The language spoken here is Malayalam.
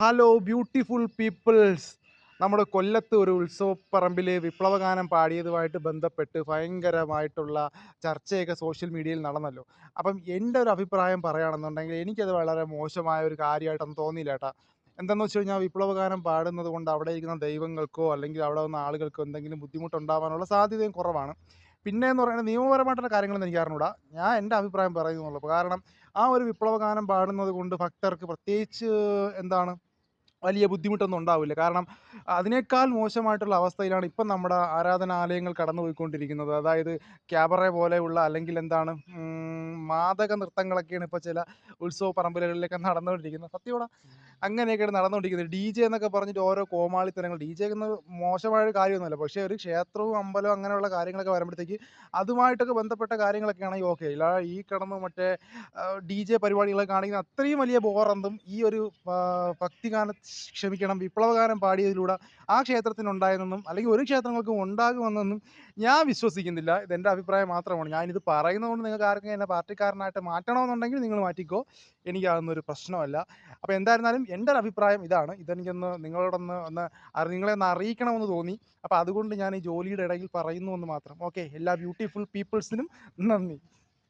Hello beautiful people's. നമ്മുടെ കൊല്ലത്ത് ഒരു ഉത്സവപ്പറമ്പിൽ വിപ്ലവഗാനം പാടിയതുമായിട്ട് ബന്ധപ്പെട്ട് ഭയങ്കരമായിട്ടുള്ള ചർച്ചയൊക്കെ സോഷ്യൽ മീഡിയയിൽ നടന്നല്ലോ. അപ്പം എൻ്റെ ഒരു അഭിപ്രായം പറയുകയാണെന്നുണ്ടെങ്കിൽ എനിക്കത് വളരെ മോശമായ ഒരു കാര്യമായിട്ടൊന്നും തോന്നിയില്ല കേട്ടോ. എന്താണെന്ന് വെച്ച് കഴിഞ്ഞാൽ വിപ്ലവഗാനം പാടുന്നത് കൊണ്ട് അവിടെ ഇരിക്കുന്ന ദൈവങ്ങൾക്കോ അല്ലെങ്കിൽ അവിടെ വന്ന ആളുകൾക്കോ എന്തെങ്കിലും ബുദ്ധിമുട്ടുണ്ടാവാനുള്ള സാധ്യതയും കുറവാണ്. പിന്നെ എന്ന് പറയുന്നത് നിയമപരമായിട്ടുള്ള കാര്യങ്ങളൊന്നും എനിക്ക് അറിഞ്ഞൂടാ. ഞാൻ എൻ്റെ അഭിപ്രായം പറയുന്നുള്ളൂ. കാരണം ആ ഒരു വിപ്ലവഗാനം പാടുന്നത് കൊണ്ട് ഭക്തർക്ക് പ്രത്യേകിച്ച് എന്താണ് വലിയ ബുദ്ധിമുട്ടൊന്നും ഉണ്ടാവില്ല. കാരണം അതിനേക്കാൾ മോശമായിട്ടുള്ള അവസ്ഥയിലാണ് ഇപ്പം നമ്മുടെ ആരാധനാലയങ്ങൾ കടന്നുപോയിക്കൊണ്ടിരിക്കുന്നത്. അതായത് ക്യാബറ പോലെയുള്ള അല്ലെങ്കിൽ എന്താണ് മാദക നൃത്തങ്ങളൊക്കെയാണ് ഇപ്പോൾ ചില ഉത്സവ പറമ്പുകളിലൊക്കെ നടന്നുകൊണ്ടിരിക്കുന്നത്. സത്യമാടാ. അങ്ങനെയൊക്കെയാണ് നടന്നുകൊണ്ടിരിക്കുന്നത്. ഡിജെ എന്നൊക്കെ പറഞ്ഞിട്ട് ഓരോ കോമാളിത്തരങ്ങൾ. ഡിജെ എന്നത് മോശമായ ഒരു കാര്യമൊന്നുമല്ല. പക്ഷേ ഒരു ക്ഷേത്രവും അമ്പലവും അങ്ങനെയുള്ള കാര്യങ്ങളൊക്കെ വരുമ്പോഴത്തേക്ക് അതുമായിട്ടൊക്കെ ബന്ധപ്പെട്ട കാര്യങ്ങളൊക്കെ ആണെങ്കിൽ ഓക്കെ. അല്ലാതെ ഈ കിടന്ന് മറ്റേ ഡിജെ പരിപാടികളൊക്കെ കാണിക്കുന്ന അത്രയും വലിയ ബോറെന്തും ഈ ഒരു ഭക്തിഗാനം ക്ഷമിക്കണം വിപ്ലവഗാനം പാടിയതിലൂടെ ആ ക്ഷേത്രത്തിനുണ്ടായെന്നും അല്ലെങ്കിൽ ഒരു ക്ഷേത്രങ്ങൾക്കും ഉണ്ടാകുമെന്നൊന്നും ഞാൻ വിശ്വസിക്കുന്നില്ല. ഇതെൻ്റെ അഭിപ്രായം മാത്രമാണ്. ഞാനിത് പറയുന്നതുകൊണ്ട് നിങ്ങൾക്ക് ആർക്കും എന്നെ പാർട്ടിക്കാരനായിട്ട് മാറ്റണമെന്നുണ്ടെങ്കിൽ നിങ്ങൾ മാറ്റിക്കോ. എനിക്കതൊന്നും ഒരു പ്രശ്നമല്ല. അപ്പോൾ എന്തായിരുന്നാലും എൻ്റെ ഒരു അഭിപ്രായം ഇതാണ്. ഇതെനിക്കൊന്ന് നിങ്ങളോടൊന്ന് നിങ്ങളെ ഒന്ന് അറിയിക്കണമെന്ന് തോന്നി. അപ്പോൾ അതുകൊണ്ട് ഞാൻ ഈ ജോലിയുടെ ഇടയിൽ പറയുന്നു എന്ന് മാത്രം. ഓക്കെ. എല്ലാ ബ്യൂട്ടിഫുൾ പീപ്പിൾസിനും നന്ദി.